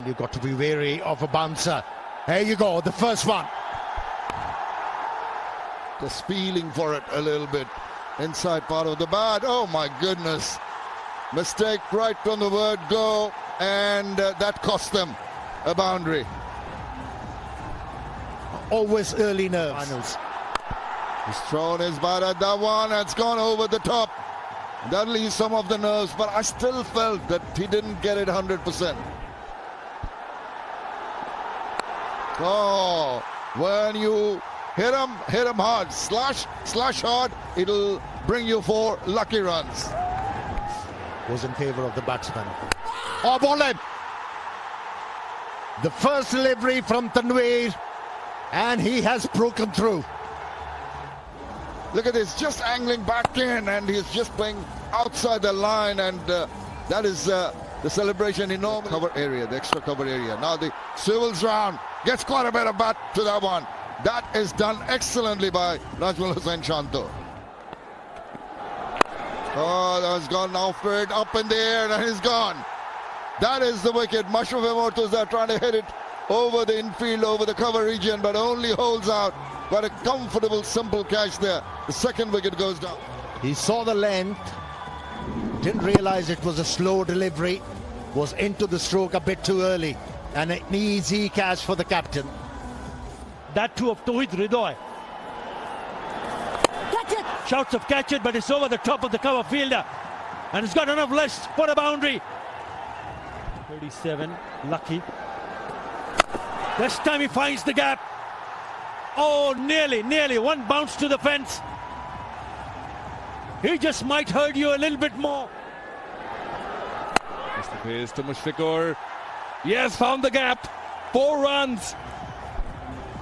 you've got to be wary of a bouncer. There you go, the first one. Just feeling for it a little bit. Inside part of the bat. Oh my goodness. Mistake right from the word go, and that cost them a boundary. Always early nerves. Finals. He's thrown his bat at that one. It's gone over the top. That leaves some of the nerves, but I still felt that he didn't get it 100%. Oh, when you hit him hard, slash hard, it'll bring you 4 lucky runs. Was in favour of the batsman. Oh, ball in. The first delivery from Tanveer, and he has broken through. Look at this, just angling back in, and he's just playing outside the line, and that is the celebration in normal cover area, the extra cover area. Now the swivels round, gets quite a bit of bat to that one. That is done excellently by Najmul Hussain Shanto. Oh, that's gone after it, up in the air, and he's gone. That is the wicket. Mashraf Murtaza trying to hit it over the infield, over the cover region, but only holds out. Got a comfortable, simple catch there. The second wicket goes down. He saw the length, didn't realise it was a slow delivery, was into the stroke a bit too early, and an easy catch for the captain. That too of Tawhid Ridoy. Catch it! Shouts of catch it, but it's over the top of the cover fielder. And it's got enough left for a boundary. 37, lucky. This time he finds the gap. Oh, nearly. One bounce to the fence. He just might hurt you a little bit more. Mr. Pace to Mushfiqur. Yes, found the gap. 4 runs.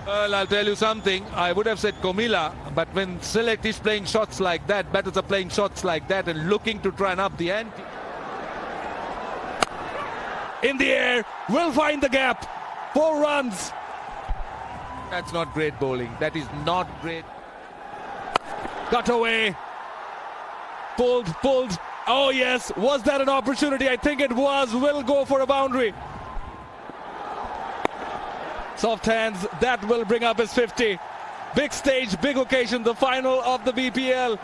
Well, I'll tell you something. I would have said Komila, but when Select is playing shots like that, batters are playing shots like that and looking to try and up the ante. In the air, will find the gap. 4 runs. That's not great bowling. That is not great. Cut away. Pulled. Oh yes, was that an opportunity? I think it was. Will go for a boundary. Soft hands, that will bring up his 50. Big stage, big occasion, the final of the BPL.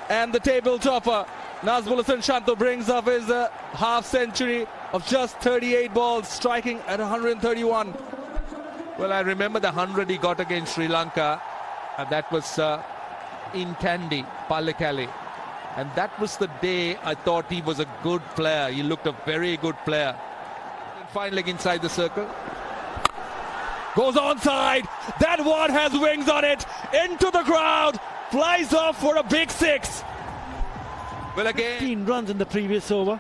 And the table topper, Nazmul Hussain Shanto, brings up his half century of just 38 balls, striking at 131. Well, I remember the 100 he got against Sri Lanka, and that was in Kandy, Pallekele. And that was the day I thought he was a good player. He looked a very good player. Fine leg inside the circle. Goes onside. That one has wings on it. Into the crowd. Flies off for a big 6. Well, again, 15 runs in the previous over.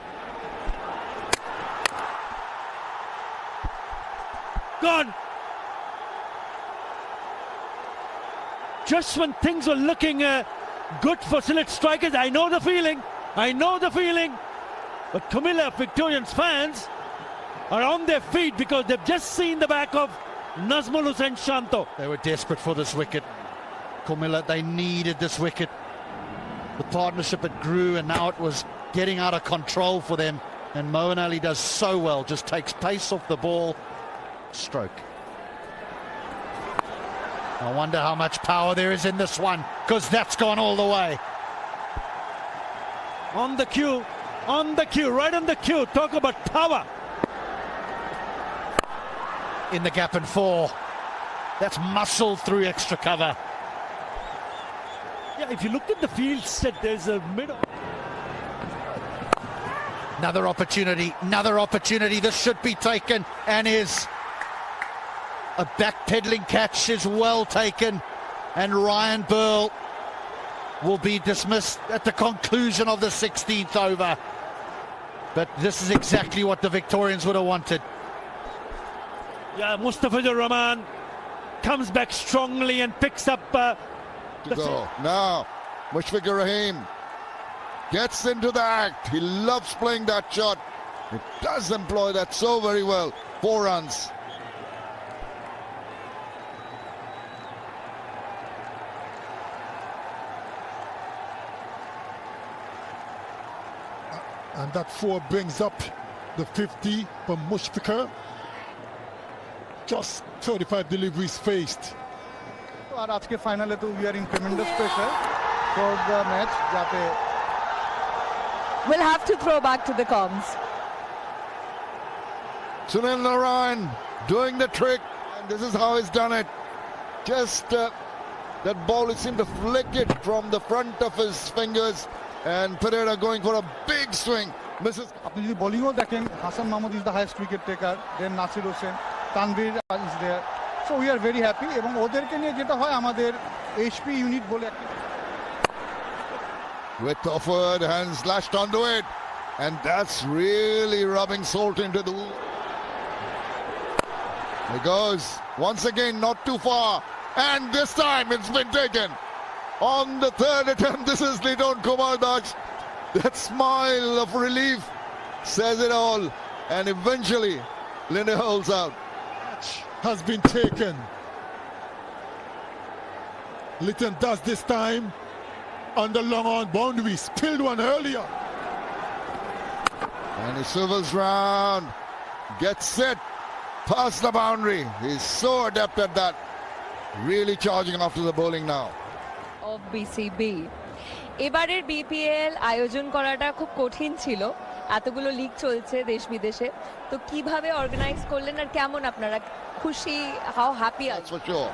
Gone. Just when things were looking good for select strikers, I know the feeling. But Komila Victorians fans are on their feet because they've just seen the back of Nazmul Hussain Shanto. They were desperate for this wicket. Komila, they needed this wicket. The partnership, it grew, and now it was getting out of control for them. And Moeen Ali does so well, just takes pace off the ball. Stroke. I wonder how much power there is in this one, because that's gone all the way. On the cue, right on the cue. Talk about power. In the gap and 4. That's muscled through extra cover. Yeah, if you look at the field set, there's a middle. Another opportunity. This should be taken, and is. A backpedaling catch is well taken, and Ryan Burl will be dismissed at the conclusion of the 16th over. But this is exactly what the Victorians would have wanted. Yeah, Mustafizur Rahman comes back strongly and picks up to go. Now Mushfiqur Rahim gets into the act. He loves playing that shot. He does employ that so very well. 4 runs. And that 4 brings up the 50 for Mushfiqur. just 35 deliveries faced. আর আজকে ফাইনালে তো we are in tremendous pressure for the match. যাতে We'll have to throw back to the comms. Sunil Narayan doing the trick, and this is how he's done it. Just that ball, it seemed to flick it from the front of his fingers, and Pereira going for a big swing. Misses. আপনি যদি বোলিংও দেখেন, Hasan Mahmud is the highest wicket taker, then Nasir Hossain, Tanvir is there. So we are very happy, এবং ওদেরকে নিয়ে যেটা হয় আমাদের HP unit বলে একটা With offered and slashed onto it, and that's really rubbing salt into the wound. He goes once again, not too far, and this time it's been taken. On the third attempt, this is Lidon Kumar Das. That smile of relief says it all, and eventually Linde holds out. Has been taken. Litton does this time on the long on boundary, spilled one earlier. And he swivels round, gets set, past the boundary. He's so adept at that. Really charging after the bowling now. Of BCB. এবারের BPL আয়োজন করাটা খুব কঠিন ছিল, এতগুলো league চলছে দেশ বিদেশে, তো কিভাবে অর্গানাইজ করলেন আর কেমন আপনারা খুশি, হাউ হ্যাপি That's আছেন? for sure.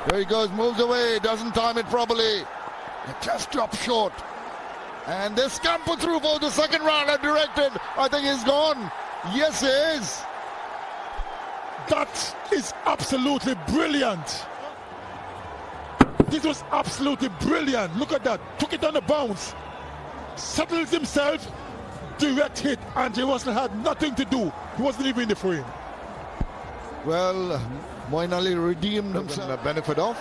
There he goes, moves away, doesn't time it properly. It just dropped short. And they scamper through for the second round and directed. I think he's gone. Yes, he is. That is absolutely brilliant. This was absolutely brilliant. Look at that. Took it on the bounce. Settles himself. Direct hit. And Russell had nothing to do. He wasn't even in the frame. Well, Moeen Ali redeemed himself. The benefit of.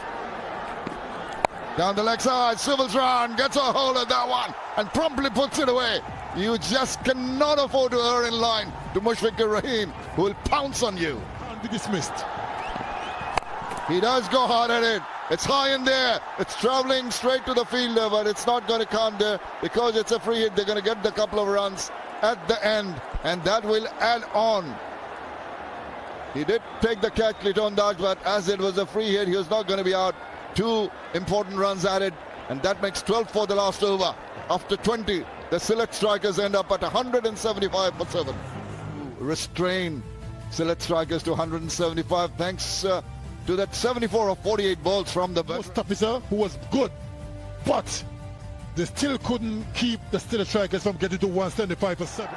Down the leg side, swivels round, gets a hold of that one, and promptly puts it away. You just cannot afford to err in line to Mushfiqur Rahim, who will pounce on you. Can't be dismissed. He does go hard at it. It's high in there. It's traveling straight to the fielder, but it's not going to count there because it's a free hit. They're going to get the couple of runs at the end, and that will add on. He did take the catch, Lidon Das, but as it was a free hit, he was not going to be out. 2 important runs added, and that makes 12 for the last over. After 20, the select strikers end up at 175 for 7. Restrain select strikers to 175 thanks to that 74 of 48 balls from the Post officer who was good, but they still couldn't keep the select strikers from getting to 175 for 7.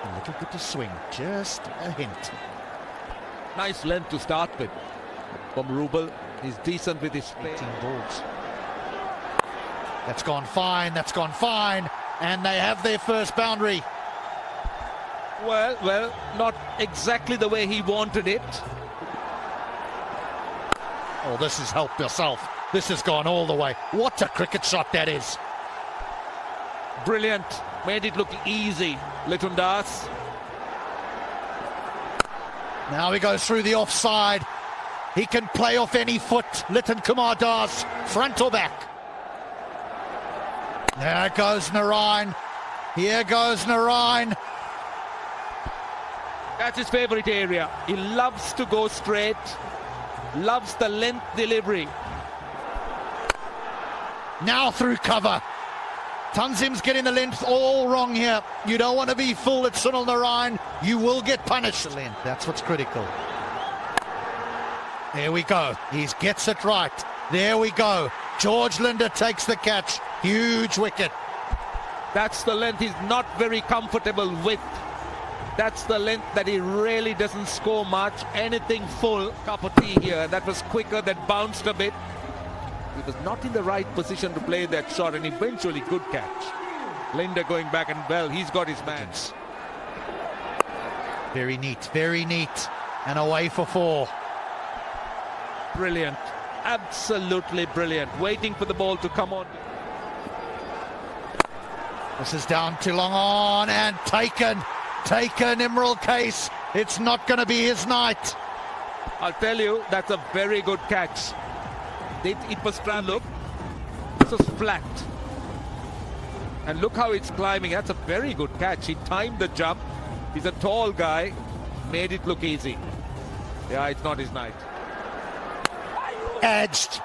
A little bit of swing, just a hint. Nice length to start with from Rubel. He's decent with his play. 18 balls. That's gone fine, that's gone fine. And they have their first boundary. Well, not exactly the way he wanted it. Oh, this has helped yourself. This has gone all the way. What a cricket shot that is. Brilliant. Made it look easy. Litton Das. Now he goes through the offside. He can play off any foot. Litton Kumar Das, front or back. There goes Narayan. Here goes Narayan. That's his favourite area. He loves to go straight. Loves the length delivery. Now through cover. Tanzim's getting the length all wrong here. You don't want to be full at Sunil Narayan. You will get punished. That's what's critical. There we go. He gets it right. There we go. George Linde takes the catch. Huge wicket. That's the length he's not very comfortable with. That's the length that he really doesn't score much. Anything full, cup of tea here. That was quicker, that bounced a bit. He was not in the right position to play that shot, and eventually good catch. Linde going back, and well, he's got his man. Very neat, very neat. And away for 4. Brilliant. Absolutely brilliant. Waiting for the ball to come on. This is down to long on and taken. Imral Case. It's not going to be his night. I'll tell you, that's a very good catch. It was trying to look. This was flat. And look how it's climbing. That's a very good catch. He timed the jump. He's a tall guy. made it look easy. Yeah, it's not his night. Edged.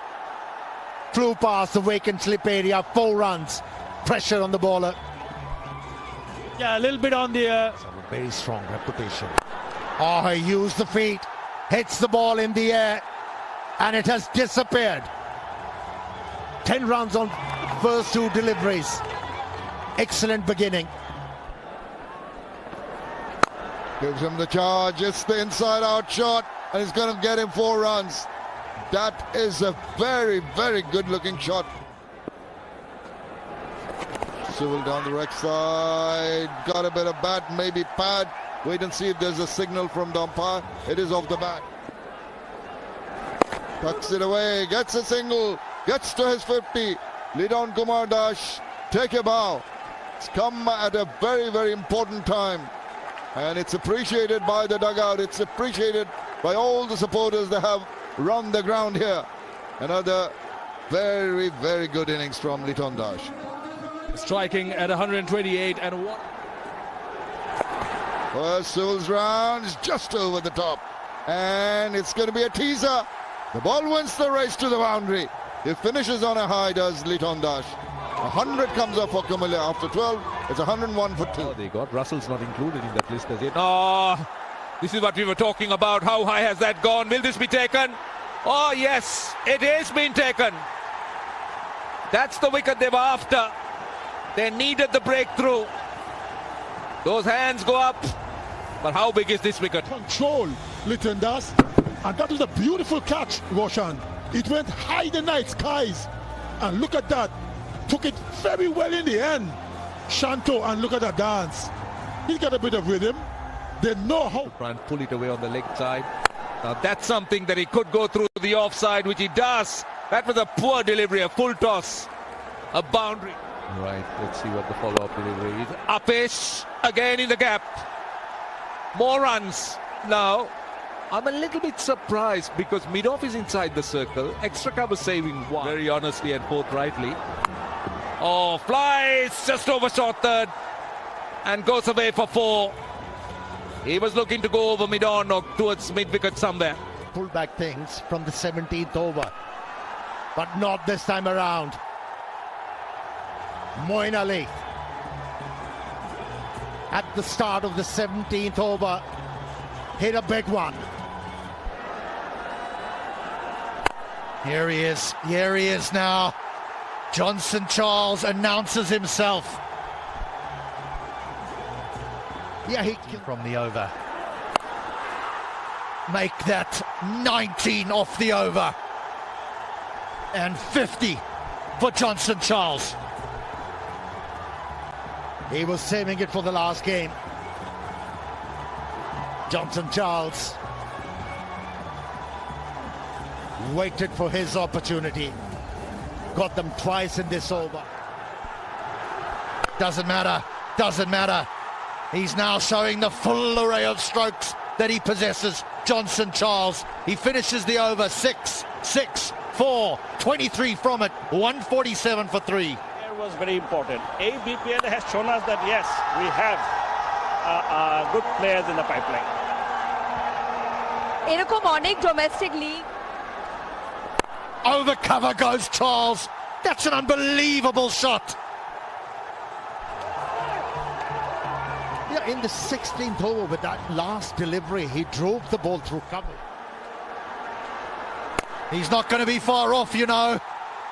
Flew past the vacant slip area. 4 runs. Pressure on the bowler. Yeah, a little bit on the... Very strong reputation. Oh, he used the feet. Hits the ball in the air. And it has disappeared. 10 runs on first 2 deliveries. Excellent beginning. Gives him the charge. It's the inside-out shot, and he's going to get him 4 runs. That is a very, very good-looking shot. Civil down the right side. Got a bit of bat, maybe pad. Wait and see if there's a signal from the umpire. It is off the bat. Tucks it away. Gets a single. Gets to his 50. Lidon Kumar Das, take a bow. It's come at a very, very important time. And it's appreciated by the dugout. It's appreciated by all the supporters that have run the ground here. Another very, very good innings from Lidon Das. Striking at 128 and one. First Civil's round is just over the top. And it's going to be a teaser. The ball wins the race to the boundary. He finishes on a high, does Lidon Das. 100 comes up for Kumile after 12. It's 101 for 2. Oh, they got Russell's not included in that list as yet. Oh, this is what we were talking about. How high has that gone? Will this be taken? Oh, yes, it is being taken. That's the wicket they were after. They needed the breakthrough. Those hands go up. But how big is this wicket? Control, Lidon Das. And that was a beautiful catch, Roshan. It went high in the night skies. And look at that. Took it very well in the end. Shanto, and look at that dance. He's got a bit of rhythm. They know how. Try and pull it away on the leg side. Now that's something that he could go through the offside, which he does. That was a poor delivery, a full toss. A boundary. Right, let's see what the follow-up delivery is. Upish, again in the gap. More runs. Now, I'm a little bit surprised because mid-off is inside the circle. Extra cover saving 1. Very honestly and forthrightly. Oh, flies just overshot third and goes away for 4. He was looking to go over mid-on or towards mid-wicket somewhere. Pull back things from the 17th over. But not this time around. Moin Ali. At the start of the 17th over, hit a big one. Here he is now. Johnson Charles announces himself. Yeah, he from the over. Make that 19 off the over. And 50 for Johnson Charles. He was saving it for the last game. Johnson Charles waited for his opportunity. Got them twice in this over. Doesn't matter. He's now showing the full array of strokes that he possesses. Johnson Charles, he finishes the over 6, 6, 4, 23 from it, 147 for 3. Was very important. BPL has shown us that yes, we have good players in the pipeline. এরকম অনেক domestic league. Over cover goes Charles. That's an unbelievable shot. Yeah, in the 16th over with that last delivery, he drove the ball through cover. He's not going to be far off, you know,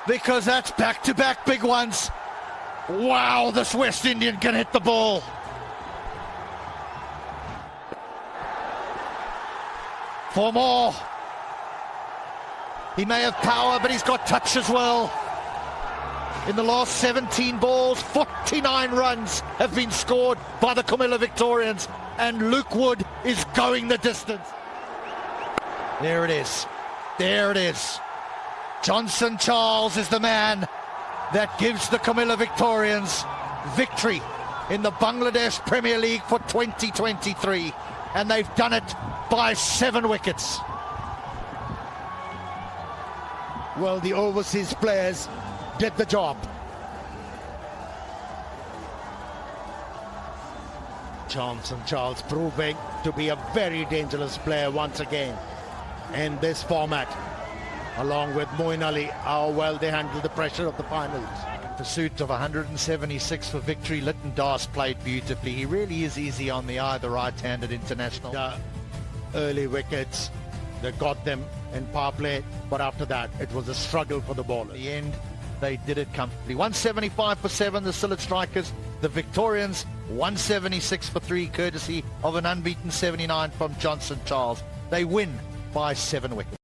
because that's back-to-back big ones. Wow, this West Indian can hit the ball. For more. He may have power, but he's got touch as well. In the last 17 balls, 49 runs have been scored by the Kumila Victorians, and Luke Wood is going the distance. There it is. There it is. Johnson Charles is the man that gives the Kumila Victorians victory in the Bangladesh Premier League for 2023. And they've done it by 7 wickets. Well, the overseas players did the job. Johnson Charles proving to be a very dangerous player once again in this format, along with Moeen Ali, how well they handled the pressure of the finals. Pursuit of 176 for victory. Lytton Das played beautifully. He really is easy on the eye, the right-handed international. Early wickets, they got them in power play, but after that it was a struggle for the bowlers. At the end, they did it comfortably. 175 for 7, the Sillett Strikers. The Victorians, 176 for 3, courtesy of an unbeaten 79 from Johnson Charles. They win by 7 wickets.